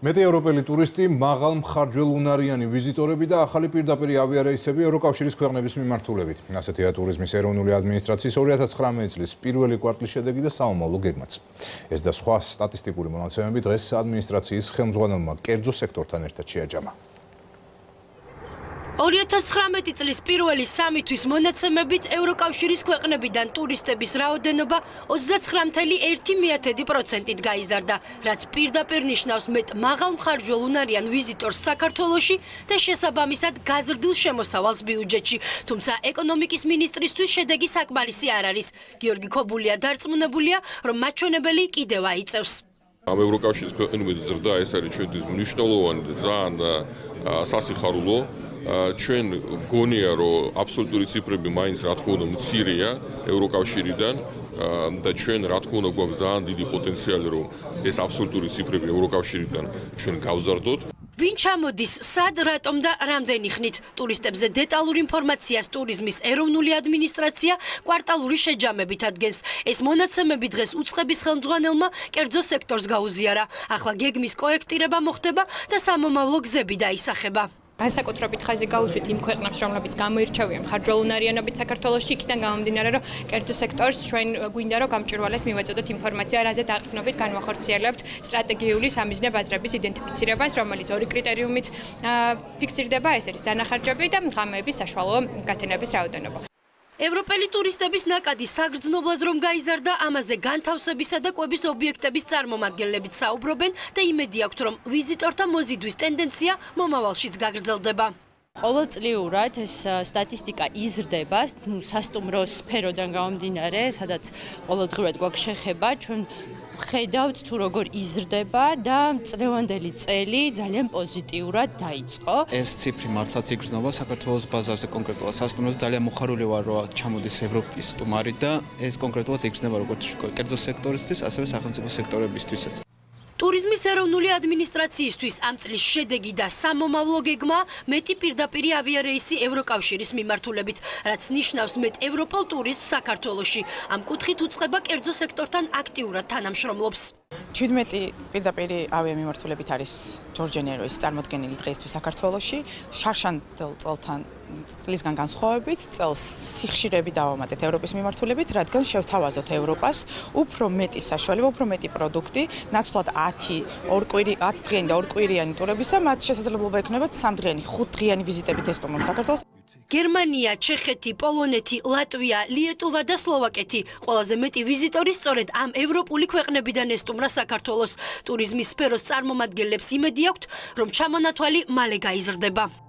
მეტი ევროპელი ტურისტი, მაღალ მხარჯველუნარიანი ვიზიტორები და ახალი პირდაპირი ავიარეისები ევროკავშირის ქვეყნების მიმართულებით. ასეთია ტურიზმის ეროვნული ადმინისტრაციის 2019 წლის პირველი კვარტლის შედეგი და საომავლო გეგმაც. ეს და სხვა სტატისტიკური მონაცემები დღეს ადმინისტრაციის ხელმძღვანელმა კერძო სექტორთან ერთად შეაჯამა. 2019 წლის პირველი 3 თვის მონაცემებით ევროკავშირის ქვეყნებიდან ტურისტების რაოდენობა 29,1%-ით გაიზარდა, რაც პირდაპირ ნიშნავს მეტ მაღალმხარჯველუნარიან ვიზიტორს საქართველოში და შესაბამისად გაზრდილ შემოსავალს ბიუჯეტში. თუმცა ეკონომიკის მინისტრისთვის შედეგი საკმარისი არ არის. გიორგი ქობულია დარწმუნებულია, რომ მაჩვენებელი კიდევ აიწევს. ამ ევროკავშირის ქვეყნების ზრდა ეს არის ჩვენთვის მნიშვნელოვანი და ძალიან სასიხარულო. ჩვენ გონია რომ აბსოლუტური ციფრები მაინც რა თქმა უნდა მცირეა ევროკავშირიდან და ჩვენ რა თქმა უნდა გვაქვს ძალიან დიდი პოტენციალი რომ ეს აბსოლუტური ციფრები ევროკავშირიდან ჩვენ გავზარდოთ. ვინ ჩამოდის, სად, რატომ და რამდენი ხნით? ტურისტებზე დეტალურ ინფორმაციას ტურიზმის ეროვნული ადმინისტრაცია კვარტალური შეჯამებით ადგენს. ეს მონაცემები დღეს უწყების ხელმძღვანელმა კერძო სექტორს გაუზიარა. ახლა გეგმის კორექტირება მოხდება და სამომავლო გზები დაისახება. განსაკუთრებით ხაზი გაუსვით იმ ქვეყნებს, რომლებიც გამოირჩევიან მხარჯველუნარიანობით საქართველოში, იქიდან გამომდინარე, რომ კერძო სექტორს ჩვენ გვინდა რომ გამჭვირვალედ მივეწოდოთ ინფორმაცია, რაზე დაყრდნობით განვახორციელებთ სტრატეგიული სამიზნე ბაზრების იდენტიფიცირებას, რომელიც ორი კრიტერიუმით ფიქსირდება, ეს არის დანახარჯები და ღამეების საშუალო გათენების რაოდენობა. ევროპელი ტურისტების ნაკადი საგრძნობლად რომ გაიზარდა, ამაზე განთავსებისა და კვების ობიექტების წარმომადგენლებიც საუბრობენ და იმედი აქვთ, რომ ვიზიტორთა მოზიდვის ტენდენცია მომავალშიც გაგრძელდება. ყოველწლიურად ეს სტატისტიკა იზრდება, სასტუმრო სფეროდან გამომდინარე, სადაც ყოველდღურად გვაქვს შეხება, ჩვენ ხედავთ თუ როგორ იზრდება და წლევანდელი წელი ძალიან პოზიტიურად დაიწყო. ეს ციფრი მართლაც იგრძნობა საქართველოს ბაზარზე კონკრეტულად სასტუმროზე ძალიან მოხარული ვარ რომ ჩამოდის ევროპის სტუმარი და ეს კონკრეტულად იგრძნება როგორც კერძო სექტორისთვის, ასევე სახელმწიფო სექტორებისთვისაც. ტურიზმის ეროვნული ადმინისტრაციისთვის ამ წლის შედეგი და სამომავლო გეგმა მეტი პირდაპირი ავიარეისი ევროკავშირის მიმართულებით, რაც ნიშნავს მეტ ევროპელ ტურისტს საქართველოში. ამ კუთხით უწყება კერძო სექტორთან აქტიურად თანამშრომლობს. 17 პირდაპირი ავიამიმართულებით არის ჯორჯენეროის წარმოდგენილი დღეისთვის საქართველოში. შარშანდელ წელთან წლისგან განსხვავებით, წელს სიხშირები დავამატეთ ევროპის მიმართულებით, რადგან შევთავაზოთ ევროპას უფრო მეტი საშუალება, უფრო მეტი პროდუქტი, ნაცვლად 10 დღიანი და 2 კვირიანი ტურებისა, მათ შესაძლებლობა ექნებათ 3 დღიანი, 5 დღიანი ვიზიტებით ესტუმრონ საქართველოს. გერმანია, ჩეხეთი, პოლონეთი, ლატვია, ლიეტუვა და სლოვაკეთი. ყველაზე მეტი ვიზიტორი სწორედ ამ ევროპული ქვეყნებიდან ესტუმრა საქართველოს. ტურიზმის სფეროს წარმომადგენლებს იმედი აქვთ, რომ ჩამონათვალი მალე გაიზრდება.